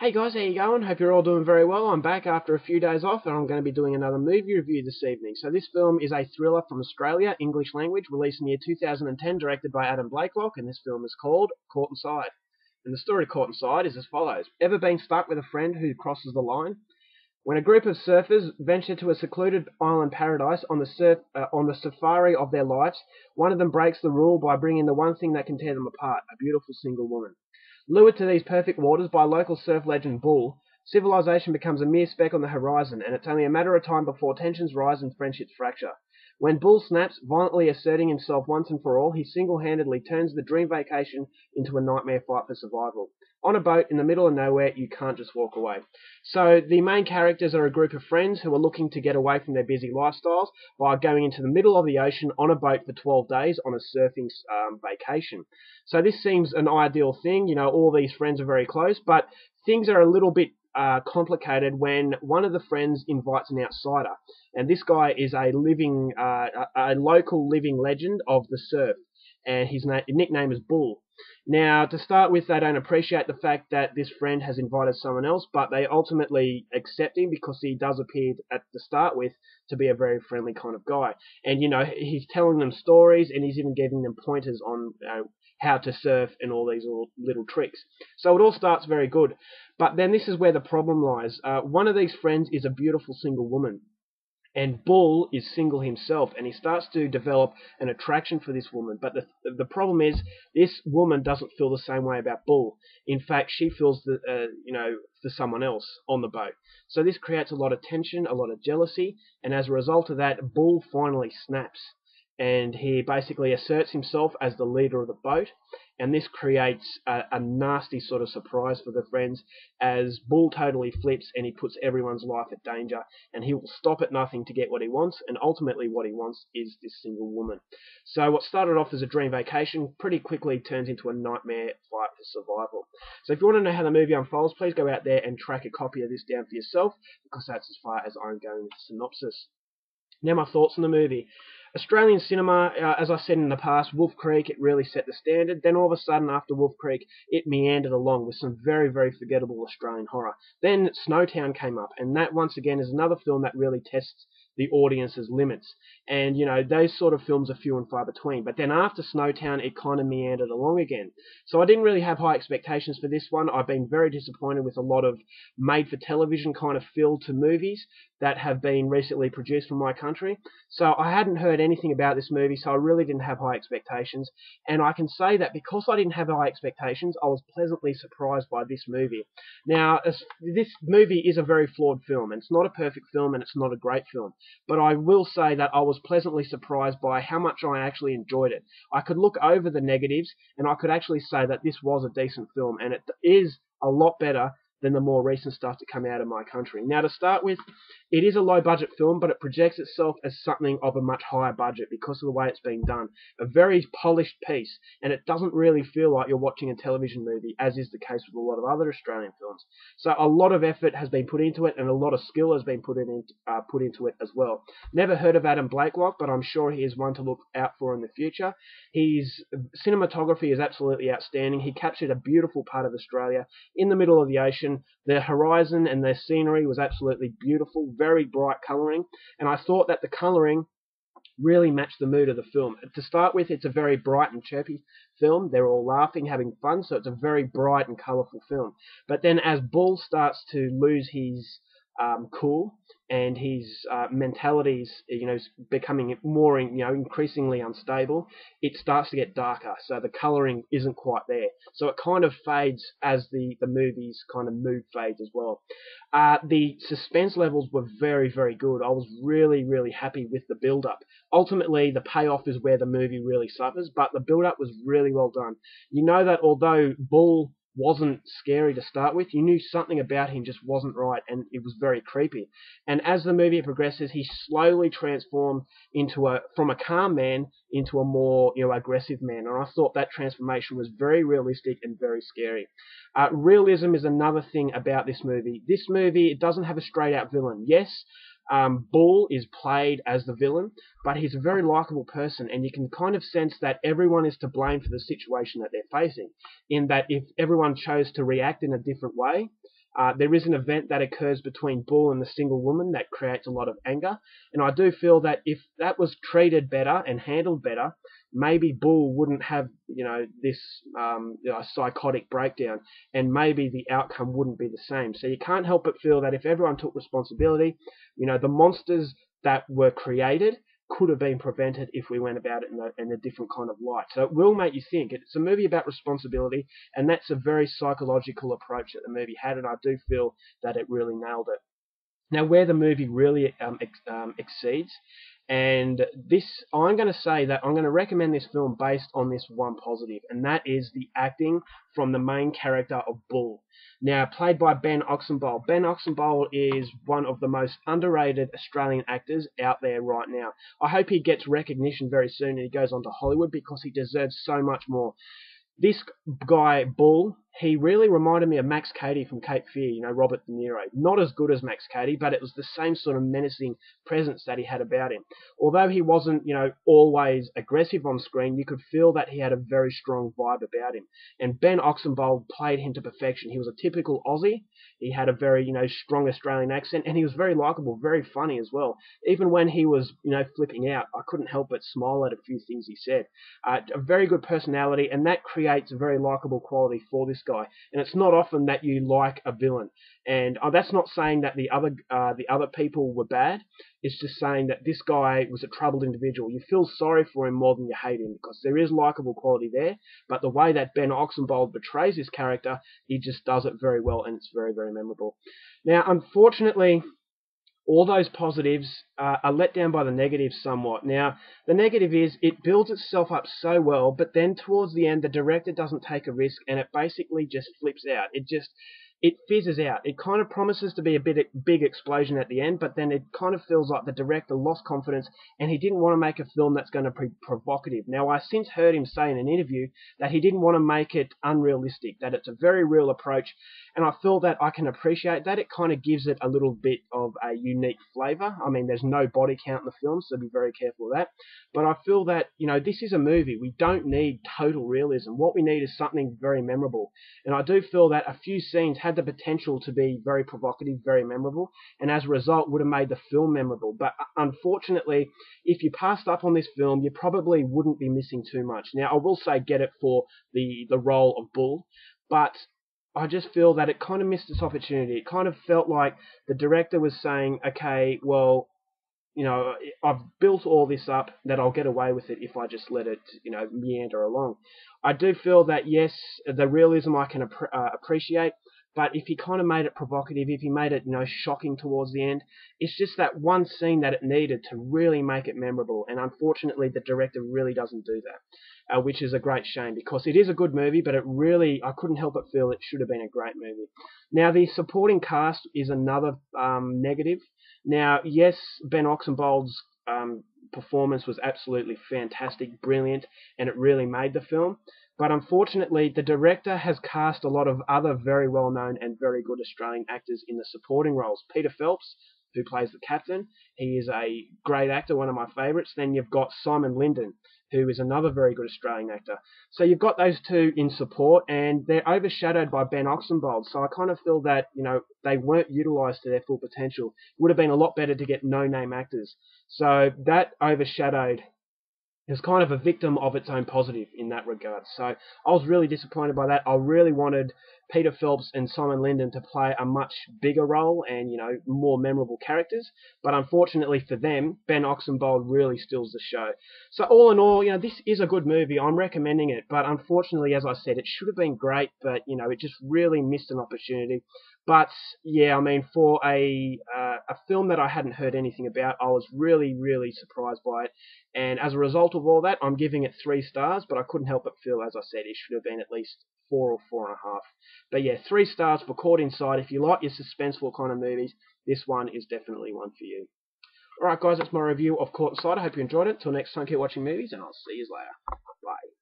Hey guys, how you going? Hope you're all doing very well. I'm back after a few days off and I'm going to be doing another movie review this evening. So this film is a thriller from Australia, English language, released in the year 2010, directed by Adam Blakelock, and this film is called Caught Inside. And the story of Caught Inside is as follows. Ever been stuck with a friend who crosses the line? When a group of surfers venture to a secluded island paradise on the safari of their lives, one of them breaks the rule by bringing the one thing that can tear them apart, a beautiful single woman. Lured to these perfect waters by local surf legend Bull, civilization becomes a mere speck on the horizon, and it's only a matter of time before tensions rise and friendships fracture. When Bull snaps, violently asserting himself once and for all, he single-handedly turns the dream vacation into a nightmare fight for survival. On a boat in the middle of nowhere, you can't just walk away. So the main characters are a group of friends who are looking to get away from their busy lifestyles by going into the middle of the ocean on a boat for 12 days on a surfing vacation. So this seems an ideal thing. You know, all these friends are very close, but things are a little bit complicated when one of the friends invites an outsider, and this guy is a local living legend of the surf, and his nickname is Bull. Now, to start with, they don't appreciate the fact that this friend has invited someone else, but they ultimately accept him because he does appear at the start with to be a very friendly kind of guy. And, you know, he's telling them stories and he's even giving them pointers on how to surf and all these little tricks. So it all starts very good. But then this is where the problem lies. One of these friends is a beautiful single woman. And Bull is single himself, and he starts to develop an attraction for this woman. But the problem is, this woman doesn't feel the same way about Bull. In fact, she feels for someone else on the boat. So this creates a lot of tension, a lot of jealousy, and as a result of that, Bull finally snaps. And he basically asserts himself as the leader of the boat, and this creates a nasty sort of surprise for the friends as Bull totally flips and he puts everyone's life at danger, and he will stop at nothing to get what he wants, and ultimately what he wants is this single woman. So what started off as a dream vacation pretty quickly turns into a nightmare fight for survival. So if you want to know how the movie unfolds, please go out there and track a copy of this down for yourself, because that's as far as I'm going with the synopsis. Now my thoughts on the movie. Australian cinema, as I said in the past, Wolf Creek, it really set the standard. Then all of a sudden, after Wolf Creek, it meandered along with some very, very forgettable Australian horror. Then Snowtown came up, and that once again is another film that really tests the audience's limits. And, you know, those sort of films are few and far between. But then after Snowtown, it kind of meandered along again. So I didn't really have high expectations for this one. I've been very disappointed with a lot of made-for-television kind of feel to movies that have been recently produced from my country. So I hadn't heard anything about this movie, so I really didn't have high expectations. And I can say that because I didn't have high expectations, I was pleasantly surprised by this movie. Now, this movie is a very flawed film, and it's not a perfect film, and it's not a great film. But I will say that I was pleasantly surprised by how much I actually enjoyed it. I could look over the negatives, and I could actually say that this was a decent film, and it is a lot better than the more recent stuff to come out of my country. Now, to start with, it is a low-budget film, but it projects itself as something of a much higher budget because of the way it's been done. A very polished piece, and it doesn't really feel like you're watching a television movie, as is the case with a lot of other Australian films. So a lot of effort has been put into it, and a lot of skill has been put into it as well. Never heard of Adam Blakelock, but I'm sure he is one to look out for in the future. His cinematography is absolutely outstanding. He captured a beautiful part of Australia in the middle of the ocean. The horizon and the scenery was absolutely beautiful, very bright colouring, and I thought that the colouring really matched the mood of the film. To start with, it's a very bright and chirpy film. They're all laughing, having fun, so it's a very bright and colourful film. But then as Bull starts to lose his cool and his mentality's becoming more increasingly unstable, it starts to get darker, so the colouring isn't quite there, so it kind of fades as the movie's kind of mood fades as well. The suspense levels were very, very good. I was really, really happy with the build up. Ultimately the payoff is where the movie really suffers, but the build up was really well done. You know that although Bull wasn't scary to start with, you knew something about him just wasn't right, and it was very creepy. And as the movie progresses, he slowly transformed from a calm man into a more aggressive man, and I thought that transformation was very realistic and very scary. Realism is another thing about this movie. This movie, it doesn't have a straight out villain. Yes, Bull is played as the villain, but he's a very likable person, and you can kind of sense that everyone is to blame for the situation that they're facing, in that if everyone chose to react in a different way, There is an event that occurs between Bull and the single woman that creates a lot of anger, and I do feel that if that was treated better and handled better, maybe Bull wouldn't have, this psychotic breakdown, and maybe the outcome wouldn't be the same. So you can't help but feel that if everyone took responsibility, the monsters that were created could have been prevented if we went about it in a different kind of light. So it will make you think. It's a movie about responsibility, and that's a very psychological approach that the movie had, and I do feel that it really nailed it. Now, where the movie really exceeds, and this, I'm going to say that I'm going to recommend this film based on this one positive, and that is the acting from the main character of Bull. Now, played by Ben Oxenbould. Ben Oxenbould is one of the most underrated Australian actors out there right now. I hope he gets recognition very soon and he goes on to Hollywood, because he deserves so much more. This guy, Bull, he really reminded me of Max Cady from Cape Fear, Robert De Niro. Not as good as Max Cady, but it was the same sort of menacing presence that he had about him. Although he wasn't, always aggressive on screen, you could feel that he had a very strong vibe about him. And Ben Oxenbould played him to perfection. He was a typical Aussie. He had a very, strong Australian accent, and he was very likable, very funny as well. Even when he was, flipping out, I couldn't help but smile at a few things he said. A very good personality, and that creates a very likable quality for this guy. And it's not often that you like a villain. And that's not saying that the other people were bad. It's just saying that this guy was a troubled individual. You feel sorry for him more than you hate him, because there is likable quality there. But the way that Ben Oxenbould portrays his character, he just does it very well, and it's very, very memorable. Now, unfortunately, all those positives are let down by the negatives somewhat. Now, the negative is it builds itself up so well, but then towards the end, the director doesn't take a risk, and it basically just flips out. It fizzes out. It kind of promises to be a big explosion at the end, but then it kind of feels like the director lost confidence, and he didn't want to make a film that's going to be provocative. Now, I since heard him say in an interview that he didn't want to make it unrealistic, that it's a very real approach, and I feel that I can appreciate that. It kind of gives it a little bit of a unique flavour. I mean, there's no body count in the film, so be very careful of that. But I feel that, this is a movie. We don't need total realism. What we need is something very memorable. And I do feel that a few scenes had the potential to be very provocative, very memorable, and as a result would have made the film memorable. But unfortunately, if you passed up on this film, you probably wouldn't be missing too much. Now, I will say get it for the role of Bull, but I just feel that it kind of missed its opportunity. It kind of felt like the director was saying, okay, well, I've built all this up, that I'll get away with it if I just let it, meander along. I do feel that, yes, the realism I can appreciate, but if he kind of made it provocative, if he made it, shocking towards the end, it's just that one scene that it needed to really make it memorable. And unfortunately, the director really doesn't do that, which is a great shame, because it is a good movie, but I couldn't help but feel it should have been a great movie. Now, the supporting cast is another negative. Now, yes, Ben Oxenbould's performance was absolutely fantastic, brilliant, and it really made the film. But unfortunately, the director has cast a lot of other very well-known and very good Australian actors in the supporting roles. Peter Phelps, who plays the captain, he is a great actor, one of my favourites. Then you've got Simon Linden, who is another very good Australian actor. So you've got those two in support, and they're overshadowed by Ben Oxenbould. So I kind of feel that, they weren't utilised to their full potential. It would have been a lot better to get no-name actors. So that overshadowed. It was kind of a victim of its own positive in that regard. So I was really disappointed by that. I really wanted Peter Phelps and Simon Linden to play a much bigger role and, more memorable characters. But unfortunately for them, Ben Oxenbould really steals the show. So all in all, this is a good movie. I'm recommending it. But unfortunately, as I said, it should have been great, but, it just really missed an opportunity. But yeah, I mean, for a film that I hadn't heard anything about, I was really, really surprised by it. And as a result of all that, I'm giving it 3 stars, but I couldn't help but feel, as I said, it should have been at least 4 or 4.5. But yeah, 3 stars for Caught Inside. If you like your suspenseful kind of movies, this one is definitely one for you. Alright guys, that's my review of Caught Inside. I hope you enjoyed it. Till next time, keep watching movies, and I'll see you later. Bye.